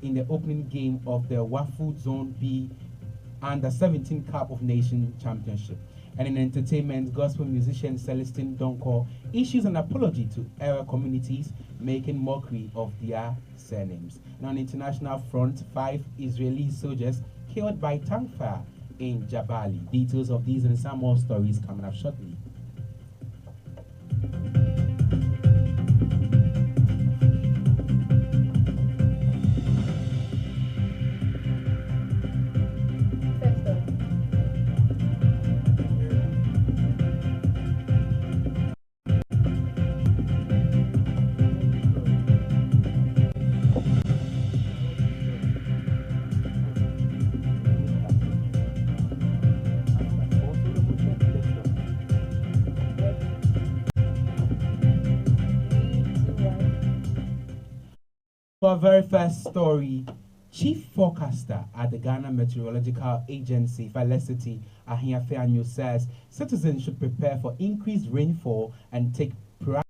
in the opening game of the Wafu Zone B Under 17 Cup of Nations Championship. And in entertainment, gospel musician Celestine Donko issues an apology to Arab communities making mockery of their surnames. And on international front, 5 Israeli soldiers killed by tank fire in Jabali. Details of these and some more stories coming up shortly. For our very first story, Chief Forecaster at the Ghana Meteorological Agency, Felicity Ahiafeanyo, says citizens should prepare for increased rainfall and take proactive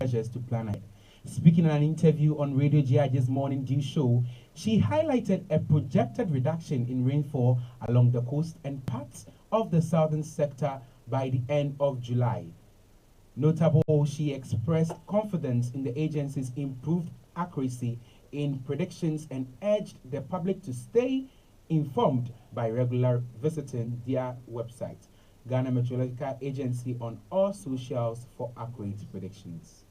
measures to plan ahead. Speaking in an interview on Radio GIJ's Morning Dew show, she highlighted a projected reduction in rainfall along the coast and parts of the southern sector by the end of July. Notable, she expressed confidence in the agency's improved accuracy in predictions and urged the public to stay informed by regular visiting their website, Ghana Meteorological Agency, on all socials for accurate predictions.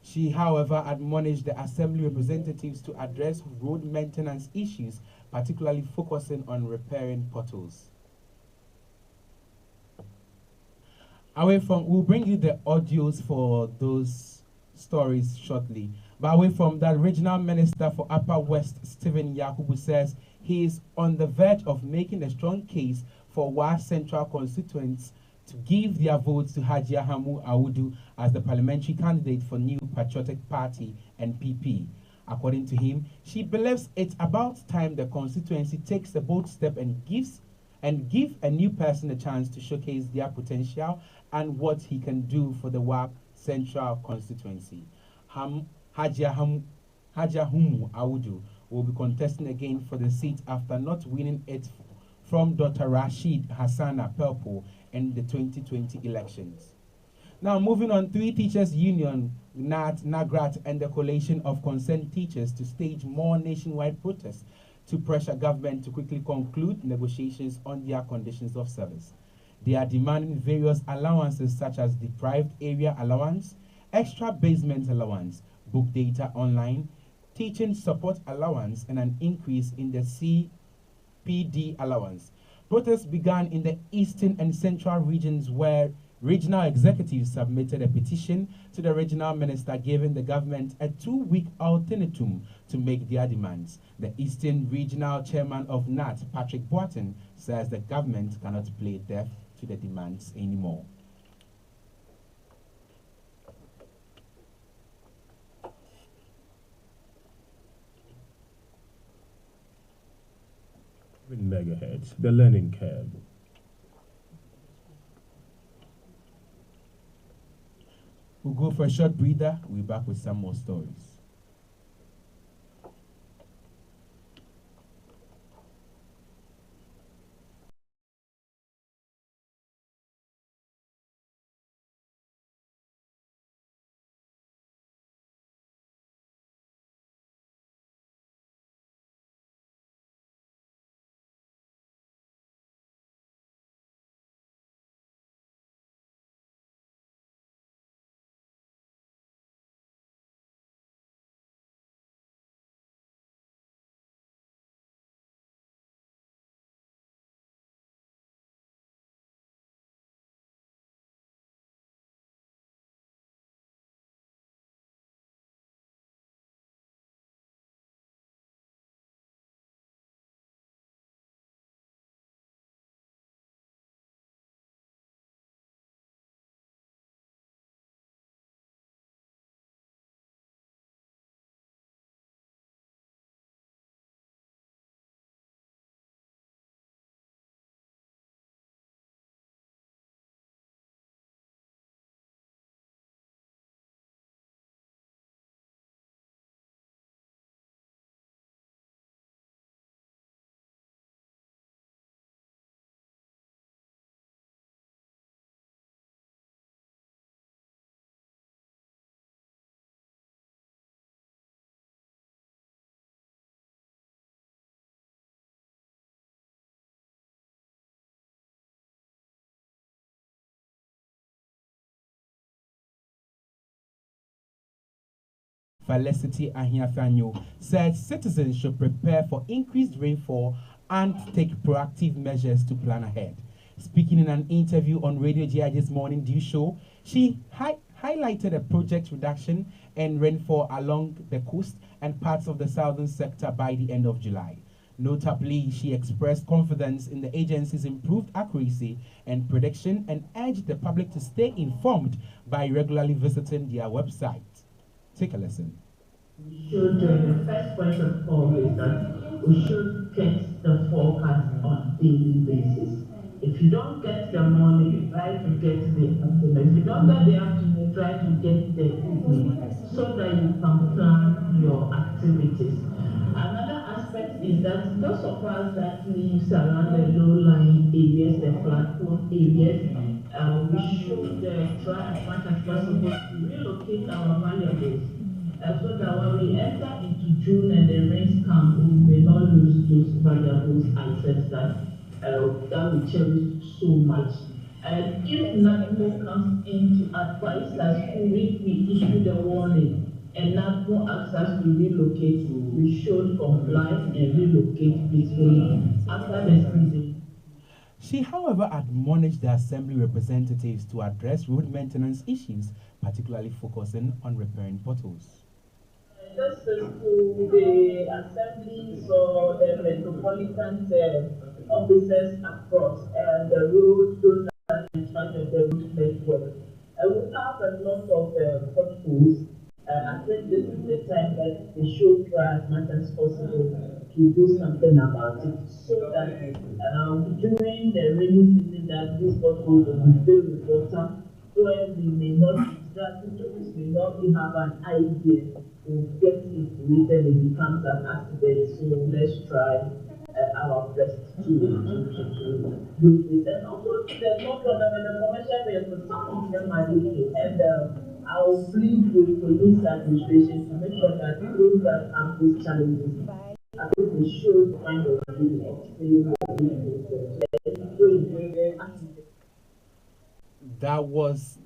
She, however, admonished the Assembly representatives to address road maintenance issues, particularly focusing on repairing potholes. We'll bring you the audios for those stories shortly. But away from that, Regional Minister for Upper West, Stephen Yakubu, says he is on the verge of making a strong case for WA Central constituents to give their votes to Hajia Hamu Awudu as the parliamentary candidate for New Patriotic Party, NPP. According to him, she believes it's about time the constituency takes a bold step and give a new person a chance to showcase their potential and what he can do for the WAP Central constituency. Hajia Humu Awudu will be contesting again for the seat after not winning it from Dr. Rashid Hassana Pelpo in the 2020 elections. Now, moving on, 3 teachers' union, NAT, NAGRAT, and the Coalition of Concerned Teachers to stage more nationwide protests to pressure government to quickly conclude negotiations on their conditions of service. They are demanding various allowances such as deprived area allowance, extra basement allowance, book data online, teaching support allowance, and an increase in the CPD allowance. Protests began in the eastern and central regions where regional executives submitted a petition to the regional minister giving the government a 2-week ultimatum to make their demands. The Eastern Regional Chairman of NAT, Patrick Boateng, says the government cannot play deaf to the demands anymore. Megahertz, the learning curve. We'll go for a short breather. We'll be back with some more stories. Felicity Ahiafanyo, said citizens should prepare for increased rainfall and take proactive measures to plan ahead. Speaking in an interview on Radio GIJ this morning Dew Show, she highlighted a project reduction in rainfall along the coast and parts of the southern sector by the end of July. Notably, she expressed confidence in the agency's improved accuracy and prediction and urged the public to stay informed by regularly visiting their website. Take a listen. We should, the first point of call is that we should get the forecast on a daily basis. If you don't get the morning, try to get the afternoon. If you don't get the afternoon, try to get the evening so that you can plan your activities. Another aspect is that those of us that live around the low-lying areas, the flat-prone areas, we should try as much as possible to relocate our valuables. So that when we enter into June and the rains come, we may not lose those valuables assets that we cherish so much. And if NADMO comes in to advise us if we issue the warning and NADMO asks us to relocate, we should comply and relocate peacefully after the season. She, however, admonished the Assembly representatives to address road maintenance issues, particularly focusing on repairing potholes. This is to the assemblies or the metropolitan officers across the road, those that are in charge of the road network. We have a lot of potholes. I think this is the time that they should try as much as possible to do something about it, so that during the rainy season that these potholes will be filled with water, where we may not, that tourists may not have an idea to get into it and it becomes an accident. So let's try our best to do this. And also, there's no problem with the commercial vehicles, some of them are leaking. And I will plead with police administration to make sure that those that have these challenges, I think we should find a way of explaining what That was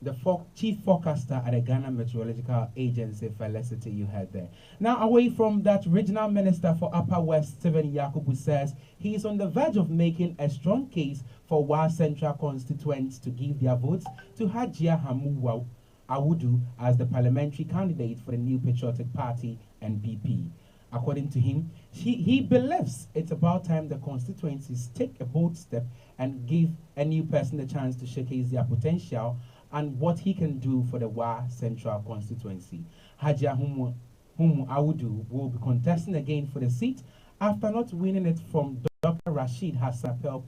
the chief forecaster at the Ghana Meteorological Agency, Felicity, you heard there. Now, away from that, Regional Minister for Upper West, Stephen Yakubu, says he is on the verge of making a strong case for WA Central constituents to give their votes to Hajia Hamu Awudu as the parliamentary candidate for the New Patriotic Party, NPP. According to him, he believes it's about time the constituencies take a bold step and give a new person the chance to showcase their potential and what he can do for the WA Central constituency. Hajia Humu Awudu will be contesting again for the seat after not winning it from Dr. Rashid Hassan Appel.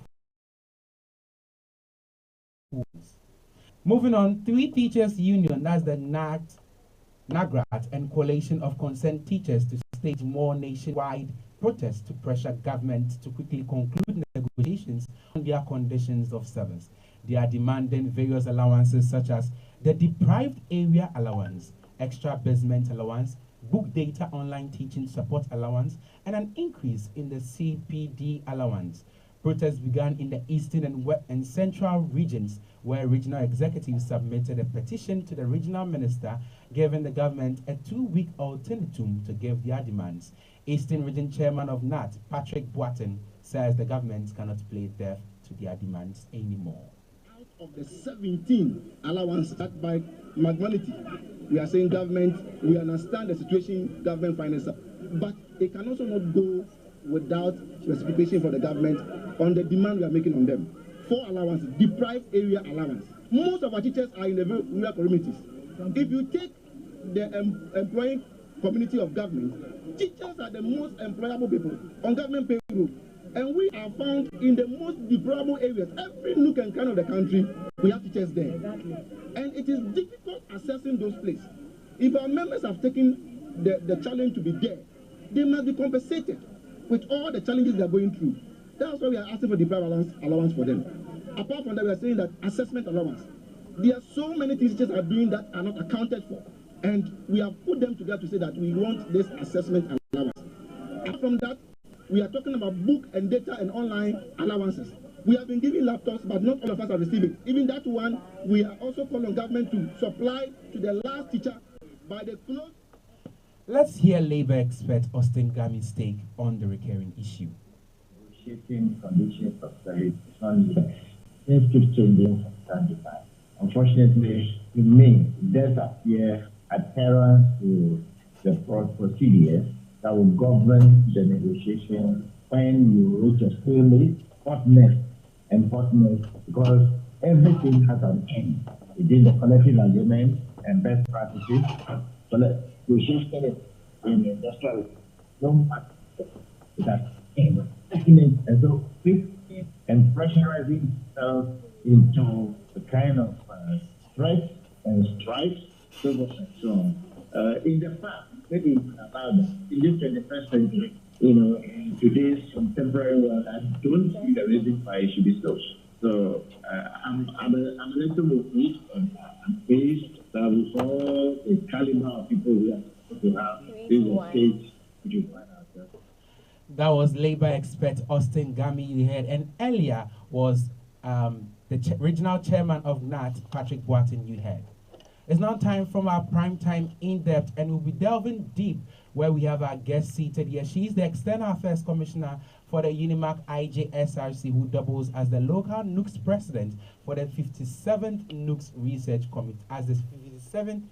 Moving on, 3 teachers union, that's the NAGRAT and Coalition of Concerned Teachers, to stage more nationwide protests to pressure government to quickly conclude negotiations on their conditions of service. They are demanding various allowances such as the deprived area allowance, extra basement allowance, book data online teaching support allowance, and an increase in the CPD allowance. Protests began in the eastern and central regions, where regional executives submitted a petition to the regional minister, giving the government a 2-week ultimatum to give their demands. Eastern Region Chairman of NAT, Patrick Boaten, says the government cannot play deaf to their demands anymore. Out of the 17 allowance set by Magmanity, we are saying government, we understand the situation government finds, but it can also not go without specification for the government on the demand we are making on them. 4 allowances, deprived area allowance. Most of our teachers are in the rural communities. If you take the employing community of government, teachers are the most employable people on government payroll. And we are found in the most deplorable areas. Every nook and cranny of the country, we have teachers there. And it is difficult assessing those places. If our members have taken the challenge to be there, they must be compensated with all the challenges they are going through. That's why we are asking for deprived allowance for them. Apart from that, we are saying that assessment allowance. There are so many things teachers are doing that are not accounted for. And we have put them together to say that we want this assessment allowance. Apart from that, we are talking about book and data and online allowances. We have been giving laptops, but not all of us are receiving. Even that one, we are also calling on government to supply to the last teacher by the close Let's hear Labour expert Austin Gami's take on the recurring issue. Shaping conditions of service is not new. Things keep changing from time to time. Unfortunately, to me, it does appear adherence to the procedures that will govern the negotiation when you reach a stalemate, what next, and what next, because everything has an end within the collective agreement and best practices. So negotiation in industrial no matter it has end. And so fixing and pressurizing itself into the kind of stress and strife, so forth and so on. In the past, maybe about in this 21st century, in today's contemporary world, I don't see the reason why it should be so. So I'm a little worried and I'm pleased that with all the caliber of people we are supposed to have, this is a stage which we find ourselves. That was Labour expert Austin Gami you heard, and earlier was the regional chairman of NAT, Patrick Boatin, you heard. It's now time from our prime time in-depth, and we'll be delving deep where we have our guest seated here. She's the External Affairs Commissioner for the Unimac IJ SRC, who doubles as the local NUCS president for the 57th NUCS Research Committee, as the 57th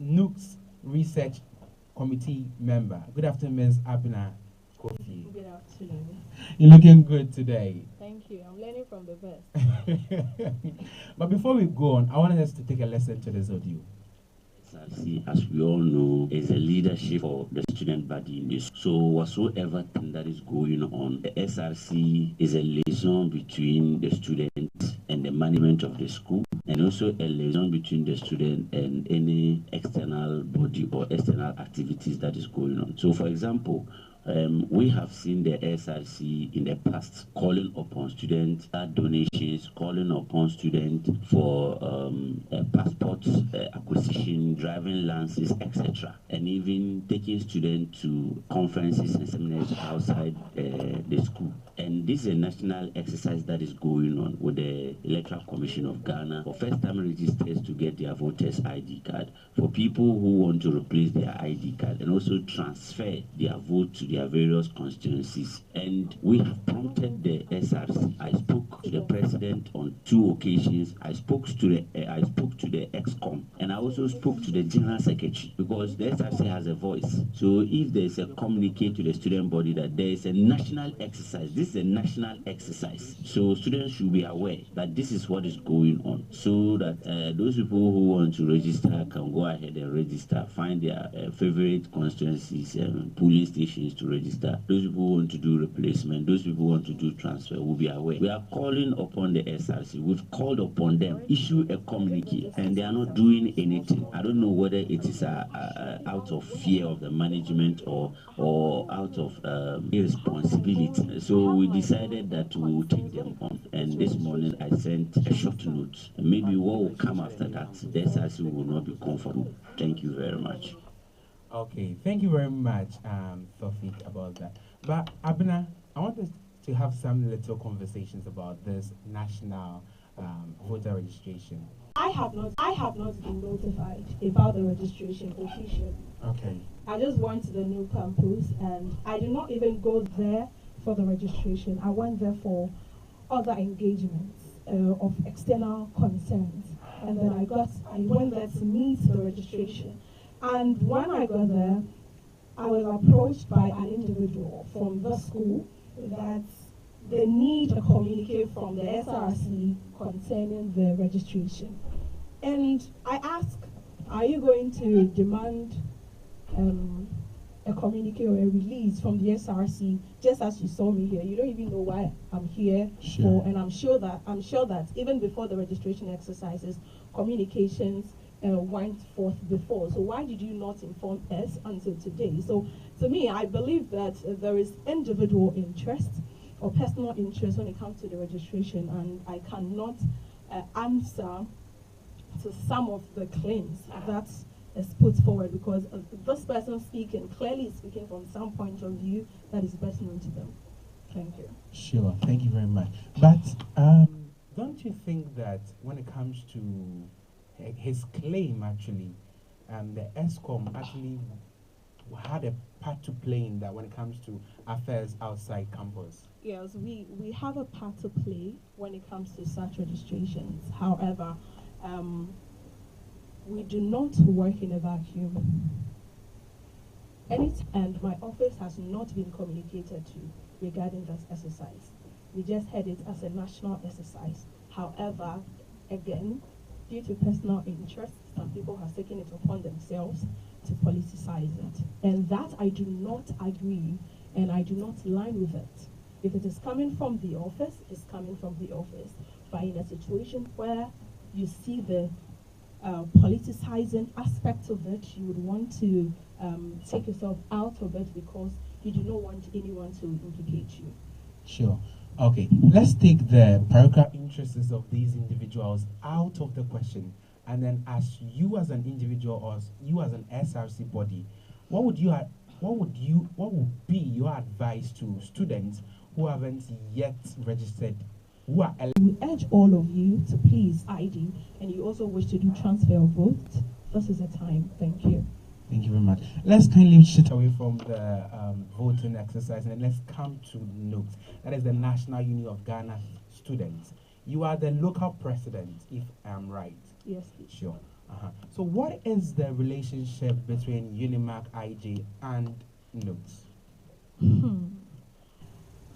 NUCS Research Committee member. Good afternoon, Ms. Abina Kofi. Good afternoon. You're looking good today. Thank you. I'm learning from the best. But before we go on, I wanted us to take a lesson to this audio. SRC, as we all know, is a leadership for the student body in this. So whatsoever thing that is going on, the SRC is a liaison between the students and the management of the school, and also a liaison between the student and any external body or external activities that is going on. So for example, we have seen the SRC in the past calling upon students, donations, calling upon students for passport acquisition, driving licenses, etc., and even taking students to conferences and seminars outside the school. And this is a national exercise that is going on with the Electoral Commission of Ghana for first-time registrants to get their voters' ID card, for people who want to replace their ID card and also transfer their vote to their various constituencies. And we have prompted the SRC. I spoke to the president on 2 occasions. I spoke to the EXCOM, and I also spoke to the general secretary, because the SRC has a voice. So if there is a communique to the student body that there is a national exercise, this is a national exercise. So students should be aware that this is what is going on, so that those people who want to register can go ahead and register, find their favorite constituencies and polling stations to register. Those people who want to do replacement, those people who want to do transfer will be aware. We are calling upon the SRC. We've called upon them, issue a communique, and they are not doing anything. I don't know whether it is out of fear of the management or out of irresponsibility. So we decided that we will take them on. And this morning I sent a short note. And maybe what will come after that, the SRC will not be comfortable. Thank you very much. Okay, thank you very much, Tofik, about that. But Abina, I want us to have some little conversations about this national voter registration. I have not been notified about the registration officially. Okay. I just went to the new campus, and I did not even go there for the registration. I went there for other engagements of external concerns, and then I went there to meet the registration. And when I got there, I was approached by an individual from the school that they need a communique from the SRC concerning the registration. And I asked, are you going to demand a communique or a release from the SRC, just as you saw me here? You don't even know why I'm here. Sure. And I'm sure that even before the registration exercises, communications went forth before. So why did you not inform us until today? So to me, I believe that there is individual interest or personal interest when it comes to the registration, and I cannot answer to some of the claims that is put forward, because this person clearly speaking from some point of view that is best known to them. Thank you. Sure, thank you very much. But don't you think that when it comes to his claim, actually, the ESCOM actually had a part to play in that when it comes to affairs outside campus? Yes, we have a part to play when it comes to such registrations. However, we do not work in a vacuum. And my office has not been communicated to regarding this exercise. We just had it as a national exercise. However, again, due to personal interest, some people have taken it upon themselves to politicize it. And that I do not agree, and I do not line with it. If it is coming from the office, it's coming from the office. But in a situation where you see the politicizing aspect of it, you would want to take yourself out of it because you do not want anyone to implicate you. Sure. Okay, let's take the parochial interests of these individuals out of the question. And then as you as an individual or as you as an SRC body, what would be your advice to students who haven't yet registered, who are We urge all of you to please ID, and you also wish to do transfer of votes. This is the time. Thank you. Thank you very much. Let's kindly shift away from the voting exercise and let's come to NUGS. That is the National Union of Ghana Students. You are the local president, if I'm right. Yes, please. Sure. So what is the relationship between Unimac IJ and NUGS?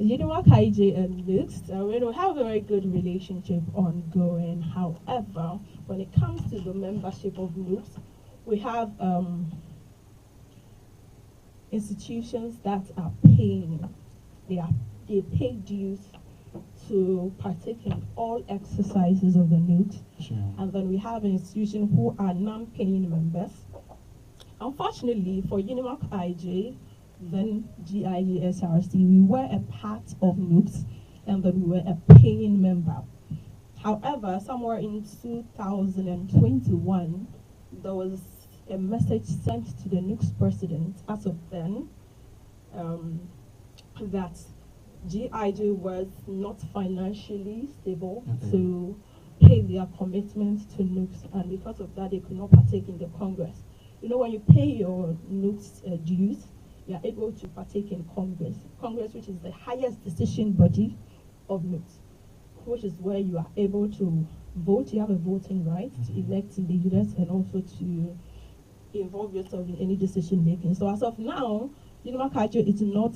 Unimac IJ and NUGS, we have a very good relationship ongoing. However, when it comes to the membership of NUGS, we have institutions that are paying. They pay dues to partake in all exercises of the NUGS. Sure. And then we have institutions who are non-paying members. Unfortunately, for Unimac IJ, then GIJ SRC, we were a part of NUGS, and then we were a paying member. However, somewhere in 2021, there was a message sent to the NUGS president as of then that GIJ was not financially stable to pay their commitment to NUGS, and because of that, they could not partake in the Congress. You know, when you pay your NUGS dues, you are able to partake in Congress, which is the highest decision body of NUGS, which is where you are able to vote. You have a voting right to elect leaders and also to involve yourself in any decision making. So as of now, Unimac IJ is not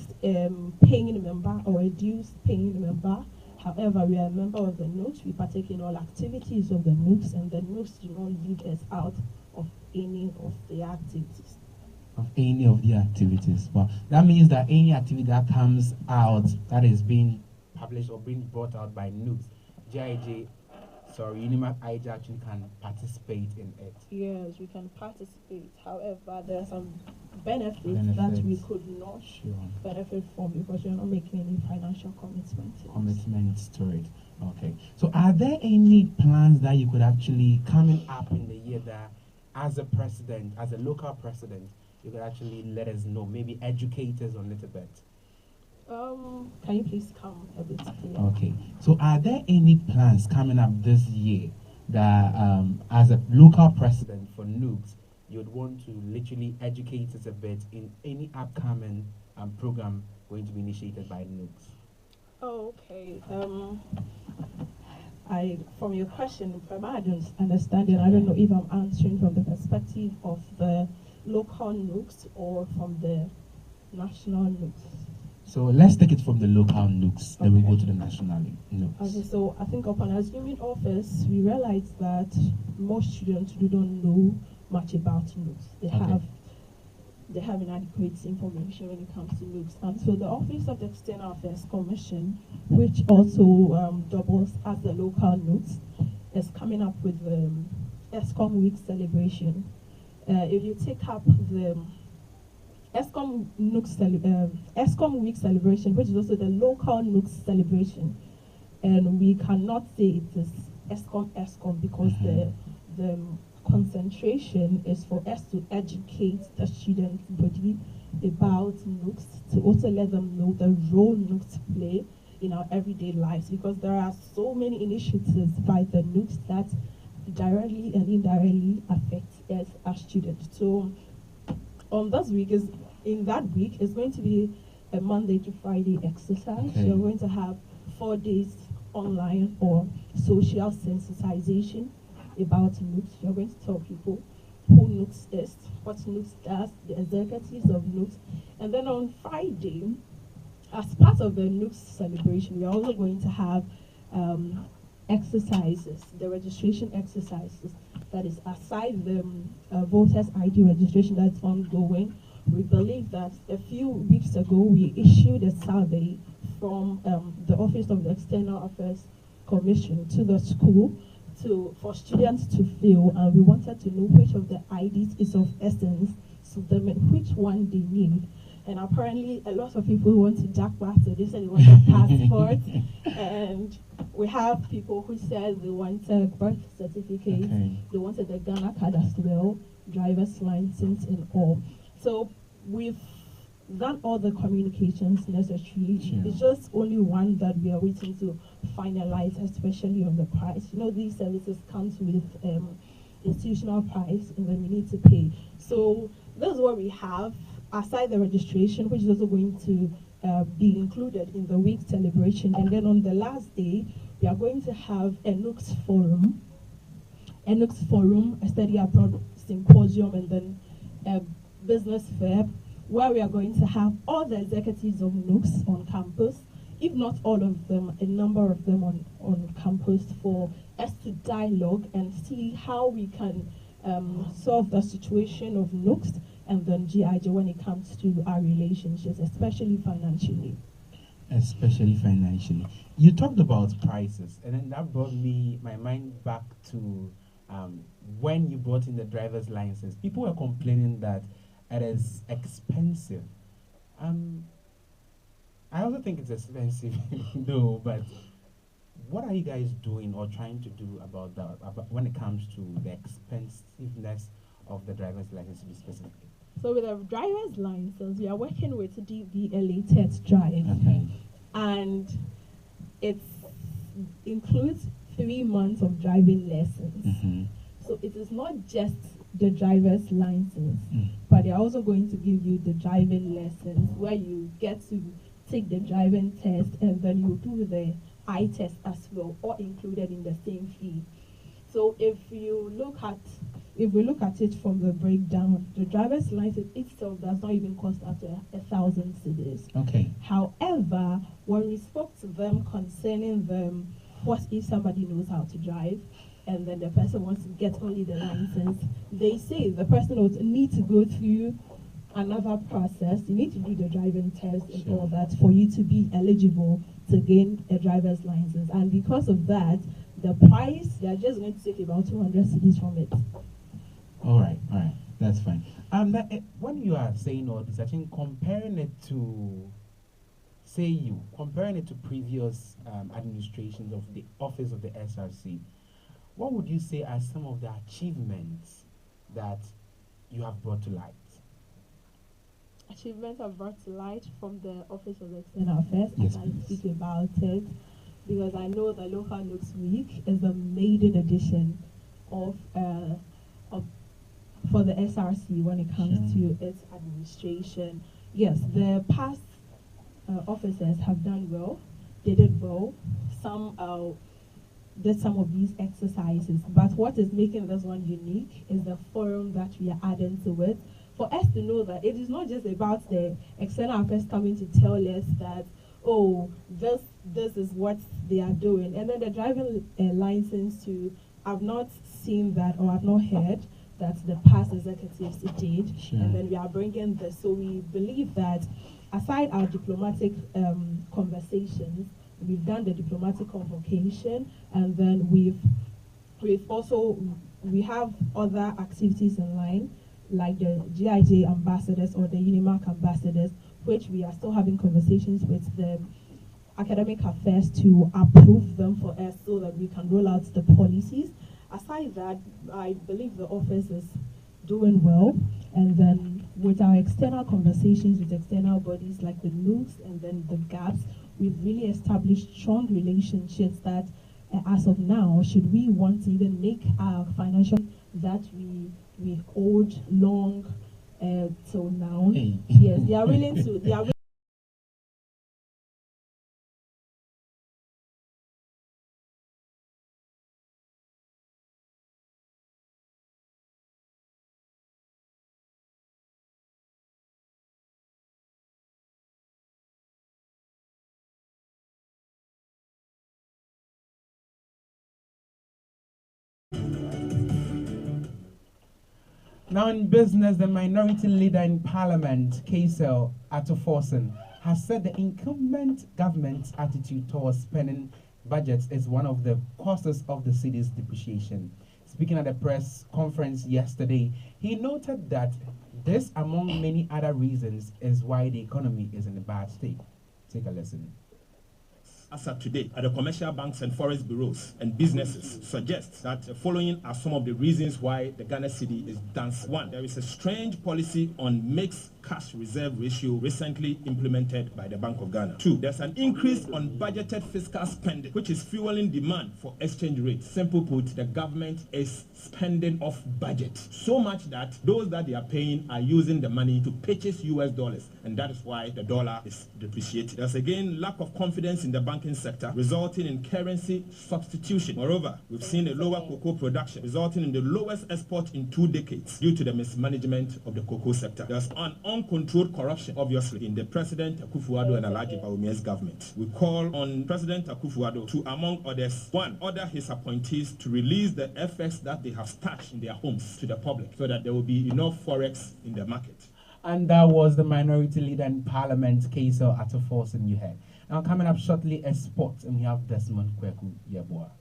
paying member or a dues paying member. However, we are a member of the NUGS. We partake in all activities of the NUGS, and the NUGS do not leave us out of any of the activities. Well, that means that any activity that comes out that is being published or being brought out by NUGS, Unimac IJ actually can participate in it. Yes, we can participate. However, there are some benefits that we could not benefit from because we're not making any financial commitments to it. Okay. So are there any plans that you could actually, coming up in the year, that as a president, as a local president, you could actually let us know, maybe educate us a little bit? Can you please come a bit clearer? Okay. So are there any plans coming up this year that as a local president for NUGS, you'd want to literally educate us a bit in any upcoming program going to be initiated by NUGS? Okay. From your question, from my understanding, I don't know if I'm answering from the perspective of the local NUGS or from the national NUGS. So let's take it from the local NUGS, then we go to the national NUGS. Okay, so I think upon assuming office, we realized that most students do not know much about NUGS. They have inadequate information when it comes to NUGS. And so the Office of the External Affairs Commission, which also doubles as the local NUGS, is coming up with the ESCOM Week celebration. If you take up the ESCOM Week celebration, which is also the local NUGS celebration, and we cannot say it is ESCOM because the concentration is for us to educate the student body about NUGS, to also let them know the role NUGS play in our everyday lives, because there are so many initiatives by the NUGS that directly and indirectly affect us as students. So this week is in that week, it's going to be a Monday to Friday exercise. Okay. You're going to have 4 days online or social sensitization about NUCS. You're going to tell people who NUCS is, what NUCS does, the executives of NUCS. And then on Friday, as part of the NUCS celebration, we are also going to have exercises, the registration exercises. That is, aside the voters ID registration that's ongoing, we believe that a few weeks ago we issued a survey from the Office of the External Affairs Commission to the school for students to fill, and we wanted to know which of the IDs is of essence to them and which one they need. And apparently a lot of people want to jackpot, so they said they want a passport. And we have people who said they wanted birth certificate, they wanted the Ghana card as well, driver's license and all. So we've done all the communications necessary. Sure. It's just only one that we are waiting to finalize, especially on the price. You know, these services comes with institutional price, and then we need to pay. So this is what we have, aside the registration, which is also going to be included in the week celebration. And then on the last day, we are going to have a NUCS forum, a study abroad symposium, and then a business fair, where we are going to have all the executives of NUCS on campus, if not all of them, a number of them on campus, for us to dialogue and see how we can solve the situation of NUCS and then GIJ when it comes to our relationships, especially financially. Especially financially. You talked about prices, and then that brought my mind back to when you brought in the driver's license. People were complaining that it is expensive. I also think it's expensive, though, but what are you guys doing or trying to do about that, when it comes to the expensiveness of the driver's license, to be specific? So with a driver's license, we are working with DVLA Test Drive, and it includes 3 months of driving lessons. So it is not just the driver's license, but they're also going to give you the driving lessons, where you get to take the driving test, and then you do the eye test as well, all included in the same fee. So if we look at it from the breakdown, the driver's license itself does not even cost up to 1,000 cedis. Okay. However, when we spoke to them concerning what if somebody knows how to drive, and then the person wants to get only the license, they say the person would need to go through another process. You need to do the driving test and all that for you to be eligible to gain a driver's license. And because of that, the price, they're just going to take about 200 cedis from it. All right, that's fine. When you are saying all this, I think comparing it to previous administrations of the office of the SRC, what would you say are some of the achievements that you have brought to light? Achievements I've brought to light from the Office of External Affairs, yes, and I speak about it because I know the Local NUCS Week is the maiden edition of for the SRC when it comes to its administration. Yes, the past officers have done well. They did well. Some did some of these exercises, but what is making this one unique is the forum that we are adding to it, for us to know that it is not just about the external affairs coming to tell us that, oh, this is what they are doing. And then the driving license too, I've not seen that, or I've not heard that the past executives did. And then we are bringing this. So we believe that aside our diplomatic conversations, we've done the diplomatic convocation, and then we have other activities in line, like the GIJ ambassadors or the Unimark ambassadors, which we are still having conversations with the academic affairs to approve them for us so that we can roll out the policies. Aside that, I believe the office is doing well, and then with our external conversations with external bodies like the NUCS and then the GAPS, we've really established strong relationships that as of now, should we want to even make our financial that we owed long till now. Hey. Yes, they are willing to. They are. Now in business, the minority leader in parliament, Kaisel Atoforsen, has said the incumbent government's attitude towards spending budgets is one of the causes of the city's depreciation. Speaking at a press conference yesterday, he noted that this, among many other reasons, is why the economy is in a bad state. Take a listen. As of today, the commercial banks and forest bureaus and businesses suggest that the following are some of the reasons why the Ghana city is dancing. One, there is a strange policy on mixed cash reserve ratio recently implemented by the Bank of Ghana. Two, there's an increase on budgeted fiscal spending, which is fueling demand for exchange rates. Simple put, the government is spending off budget so much that those that they are paying are using the money to purchase US dollars, and that is why the dollar is depreciating. There's again lack of confidence in the banking sector, resulting in currency substitution. Moreover, we've seen a lower cocoa production, resulting in the lowest export in 2 decades due to the mismanagement of the cocoa sector. There's an uncontrolled corruption, obviously, in the President Akufo-Addo and Alhaji Bawumia's government. We call on President Akufo-Addo to, among others, one, order his appointees to release the FX that they have stashed in their homes to the public so that there will be enough forex in the market. And that was the minority leader in parliament, Kaisel Atoforsen, you heard. Now coming up shortly, a sport, and we have Desmond Kweku Yeboah.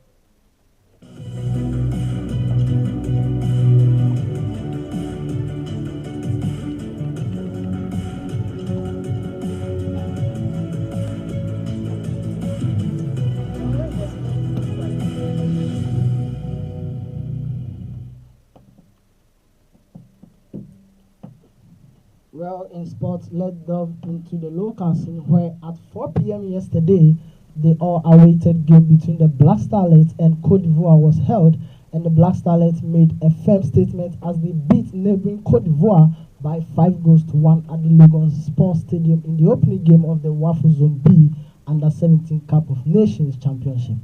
Well, in sports, let's delve into the local scene where at 4 p.m. yesterday, the all-awaited game between the Black Starlets and Cote d'Ivoire was held, and the Black Starlets made a firm statement as they beat neighboring Cote d'Ivoire by 5-1 at the Lagos Sports Stadium in the opening game of the WAFU Zone B Under-17 Cup of Nations Championship.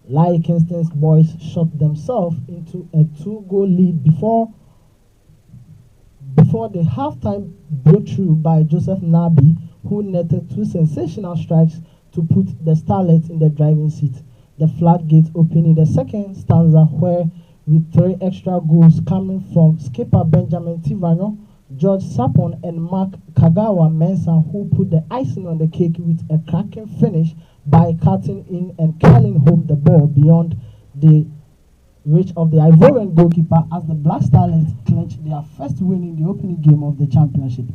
Larry Kingston's boys shot themselves into a 2-goal lead before the halftime breakthrough by Joseph Nabi, who netted 2 sensational strikes to put the Starlets in the driving seat. The floodgates opened in the second stanza, where with 3 extra goals coming from skipper Benjamin Tivano, George Sapon and Mark Kagawa Mensah, who put the icing on the cake with a cracking finish by cutting in and curling home the ball beyond the reach of the Ivorian goalkeeper as the Black Starlets clinched their first win in the opening game of the championship.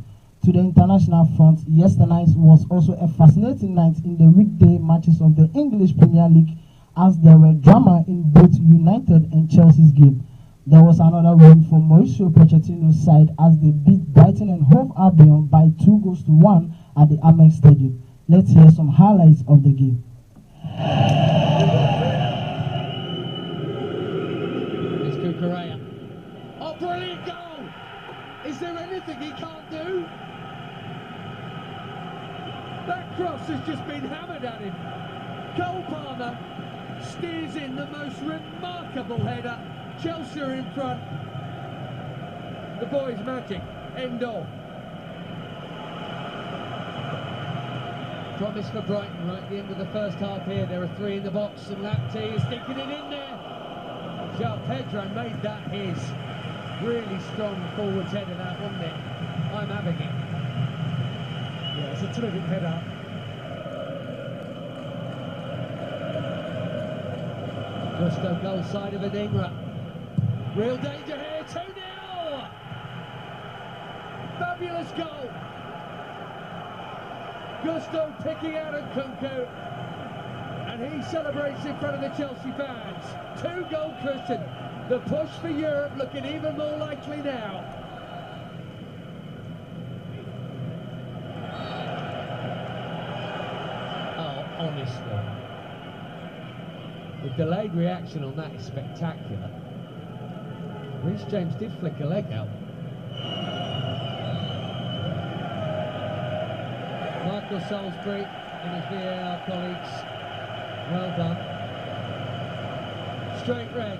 To the international front, yesterday night was also a fascinating night in the weekday matches of the English Premier League, as there were drama in both United and Chelsea's game. There was another win for Mauricio Pochettino's side as they beat Brighton and Hove Albion by 2-1 at the Amex Stadium. Let's hear some highlights of the game. Correa. Oh, brilliant goal! Is there anything he can't do? That cross has just been hammered at him. Cole Palmer steers in the most remarkable header. Chelsea are in front. The boys' magic. End of. Promise for Brighton right at the end of the first half here. There are 3 in the box, and Laptey is sticking it in there. João Pedro made that his. Really strong forwards header that, wasn't it? I'm having it. Yeah, it's a terrific header. Gusto goal side of Adingra. Real danger here, 2-0! Fabulous goal! Gusto picking out Nkunku. And he celebrates in front of the Chelsea fans. 2-goal cushion. The push for Europe looking even more likely now. Oh, honestly. The delayed reaction on that is spectacular. Reece James did flick a leg out. Michael Salisbury and his VAR colleagues. Well done. Straight red.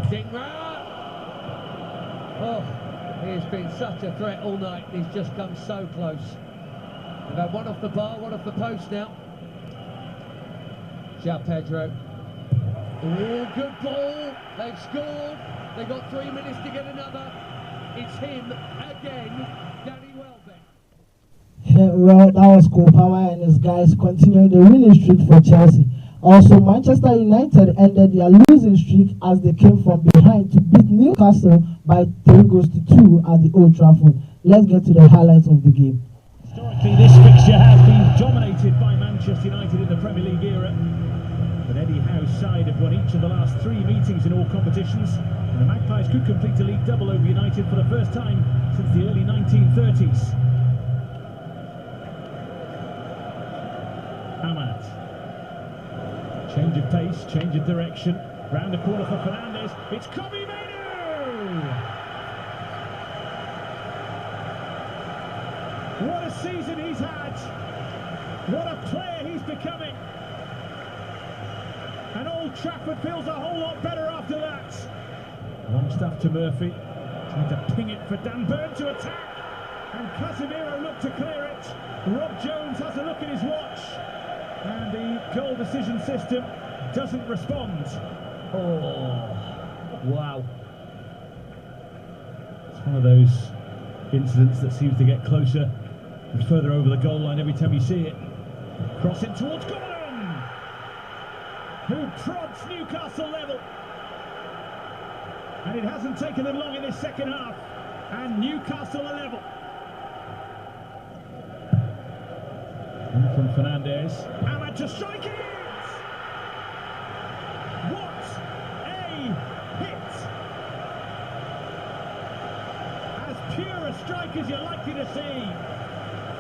Dingra! Oh, he has been such a threat all night. He's just come so close. They've had one off the bar, one off the post now. João Pedro. Oh, good ball. They've scored. They've got 3 minutes to get another. It's him again, Danny Welbeck. Yeah, well, that was Kopama and his guys continuing the winning streak for Chelsea. Also, Manchester United ended their losing streak as they came from behind to beat Newcastle by 3-2 at the Old Trafford. Let's get to the highlights of the game. Historically, this fixture has been dominated by Manchester United in the Premier League era. But Eddie Howe's side have won each of the last 3 meetings in all competitions, and the Magpies could complete a league double over United for the first time since the early 1930s. Ahmad. Change of pace, change of direction. Round the corner for Fernandes. It's Kobe Mainu! What a season he's had! What a player he's becoming! And Old Trafford feels a whole lot better after that. Long stuff to Murphy, trying to ping it for Dan Burn to attack. And Casemiro looked to clear it. Rob Jones has a look at his watch. And the goal decision system doesn't respond. Oh, wow. It's one of those incidents that seems to get closer and further over the goal line every time you see it. Cross it towards Gordon, who prods Newcastle level. And it hasn't taken them long in this second half. And Newcastle are level. In from Fernandes. Ahmad to strike it! What a hit! As pure a strike as you're likely to see.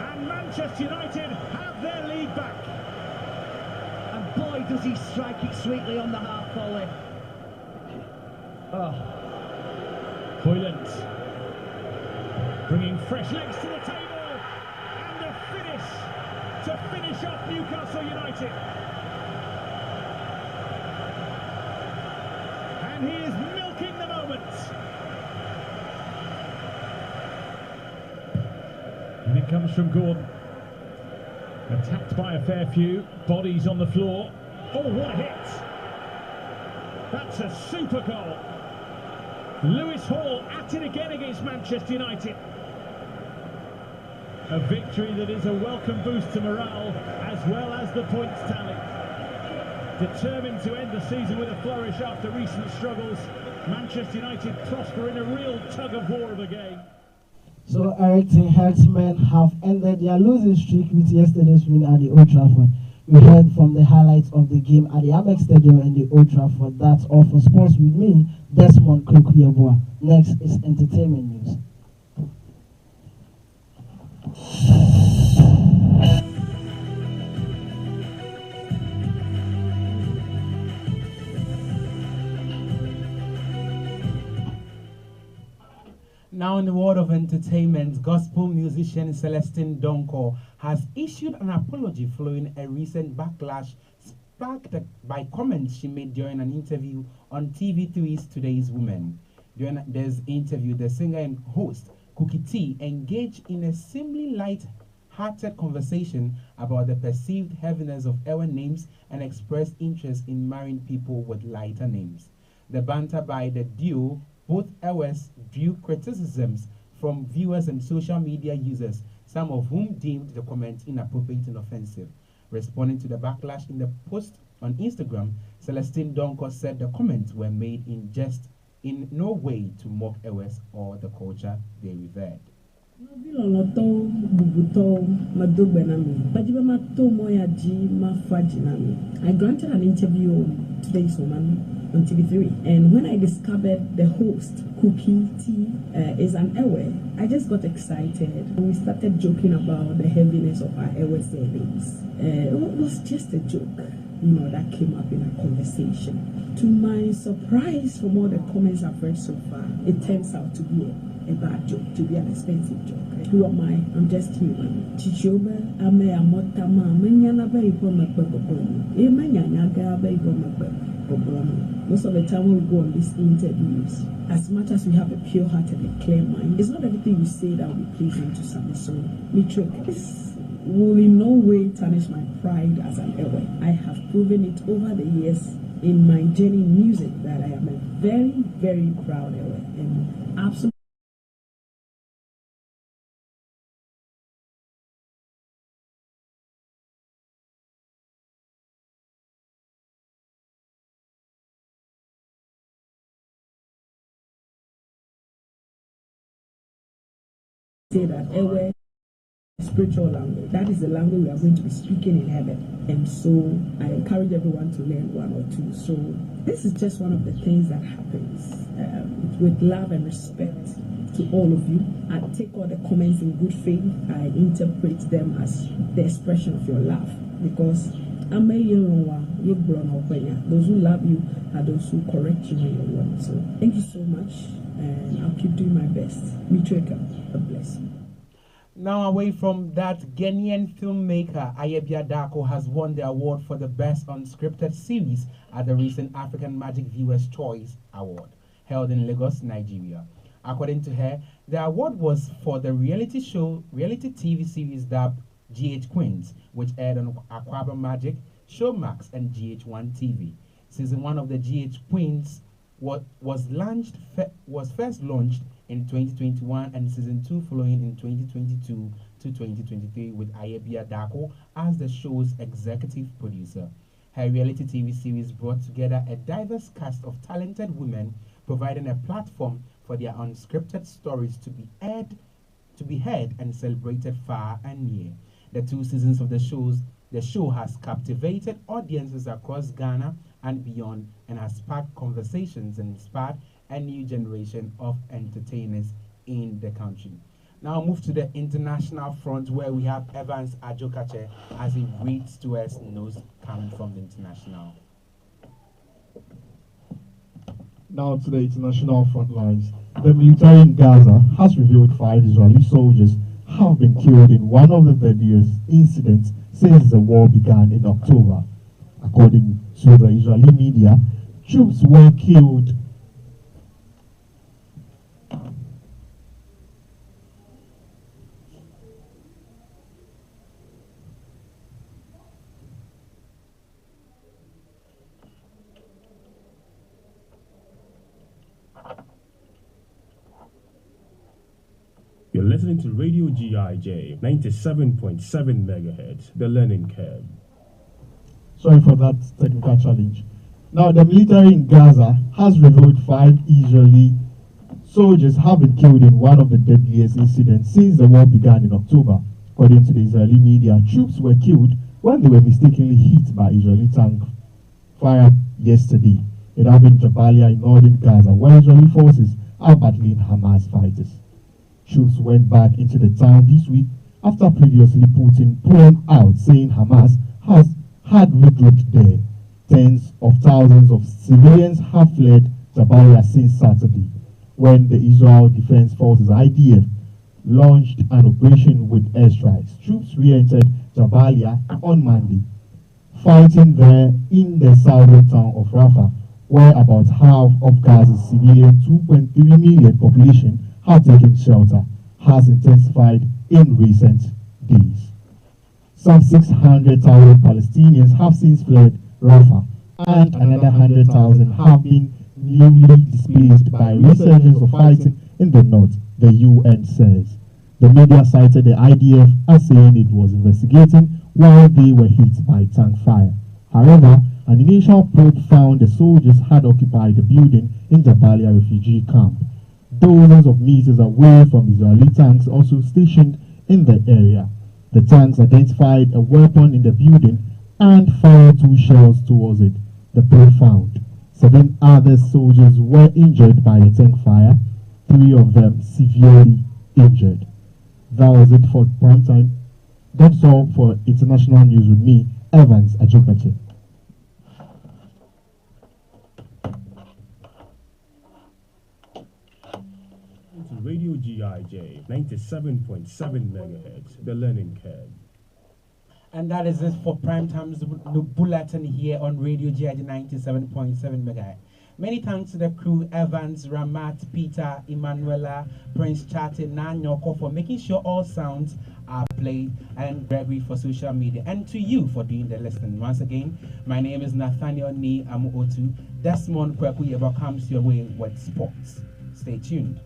And Manchester United have their lead back. And boy, does he strike it sweetly on the half volley. Oh. Hoyland bringing fresh legs to the table. And a finish to finish off Newcastle United. And he is milking the moment. And it comes from Gordon. Attacked by a fair few. Bodies on the floor. Oh, what a hit. That's a super goal. Lewis Hall at it again against Manchester United. A victory that is a welcome boost to morale as well as the points tally. Determined to end the season with a flourish after recent struggles, Manchester United prosper in a real tug-of-war of a game. So Eric Ten Hag's men have ended their losing streak with yesterday's win at the Old Trafford. We heard from the highlights of the game at the Amex Stadium and the Old Trafford. That's all for sports with me, Desmond Krokuyabua. Next is entertainment news. Now in the world of entertainment, gospel musician Celestine Donko has issued an apology following a recent backlash sparked by comments she made during an interview on TV3's Today's Women. During this interview, the singer and host, Cookie T, engaged in a seemingly light-hearted conversation about the perceived heaviness of our names and expressed interest in marrying people with lighter names. The banter by the duo, both hours, drew criticisms from viewers and social media users, some of whom deemed the comment inappropriate and offensive. Responding to the backlash in the post on Instagram, Celestine Donko said the comments were made in jest, in no way to mock hours or the culture they revered. I granted an interview on Today's Woman on TV3, and when I discovered the host, Cookie T, is an Ewe, I just got excited. We started joking about the heaviness of our Ewe surnames. It was just a joke. that came up in a conversation. To my surprise, from all the comments I've read so far, it turns out to be a bad joke, to be an expensive joke. Who am I? I'm just human. Chichoba, ame amotama, menyana ba iboma bebobomu. Emanyanya ga ba iboma bebobomu. Most of the time when we go on these interviews, as much as we have a pure heart and a clear mind, it's not everything you say that will be pleasing to somebody. So, me trick. This will in no way tarnish my pride as an Ewe. I have proven it over the years in my journey in music that I am a very, very proud Ewe, and absolutely. Say that Ewe spiritual language. That is the language we are going to be speaking in heaven. And so I encourage everyone to learn one or two. So this is just one of the things that happens with love and respect to all of you. I take all the comments in good faith. I interpret them as the expression of your love, because those who love you are those who correct you when you're wrong. So thank you so much, and I'll keep doing my best. God bless you. Now, away from that, Ghanaian filmmaker Ayebia Dako has won the award for the Best Unscripted Series at the recent African Magic Viewers' Choice Award, held in Lagos, Nigeria. According to her, the award was for the reality TV series dubbed GH Queens, which aired on Aquaba Magic, Showmax, and GH1 TV. Season 1 of the GH Queens was first launched in 2021, and season 2 following in 2022 to 2023, with Ayebia Dako as the show's executive producer. Her reality TV series brought together a diverse cast of talented women, providing a platform for their unscripted stories to be heard and celebrated far and near. The 2 seasons of the show has captivated audiences across Ghana and beyond, and has sparked conversations and inspired a new generation of entertainers in the country. Now move to the international front, where we have Evans Ajokache as he reads to us news coming from the international. Now to the international front lines. The military in Gaza has revealed 5 Israeli soldiers have been killed in one of the deadliest incidents since the war began in October. According to the Israeli media, troops were killed You're listening to Radio GIJ, 97.7 megahertz, the learning curve. Sorry for that technical challenge. Now, the military in Gaza has revealed 5 Israeli soldiers have been killed in one of the deadliest incidents since the war began in October. According to the Israeli media, troops were killed when they were mistakenly hit by Israeli tank fire yesterday. It happened in Jabalia in northern Gaza, where Israeli forces are battling Hamas fighters. Troops went back into the town this week after previously pulling out, saying Hamas had regrouped there. Tens of thousands of civilians have fled Jabalia since Saturday, when the Israel Defense Forces IDF launched an operation with airstrikes. Troops re-entered Jabalia on Monday, fighting there in the southern town of Rafah, where about half of Gaza's civilian 2.3 million population have taken shelter, has intensified in recent days. Some 600,000 Palestinians have since fled Rafah, and another 100,000 have been newly displaced by resurgence of fighting in the north, the UN says. The media cited the IDF as saying it was investigating while they were hit by tank fire. However, an initial probe found the soldiers had occupied a building in Jabalia refugee camp, dozens of meters away from Israeli tanks also stationed in the area. The tanks identified a weapon in the building and fired 2 shells towards it, the probe found. 7 other soldiers were injured by the tank fire, 3 of them severely injured. That was it for prime time. That's all for international news with me, Evans Ajokache. GIJ 97.7 MHz, the learning curve. And that is it for Prime Time's bulletin here on Radio GIJ 97.7 MHz. Many thanks to the crew, Evans, Ramat, Peter, Emanuela, Prince Chate, Nanyoko for making sure all sounds are played, and Gregory for social media, and to you for doing the listening. Once again, my name is Nathaniel Ni Amuotu. Desmond Kwekuyeba comes your way with sports. Stay tuned.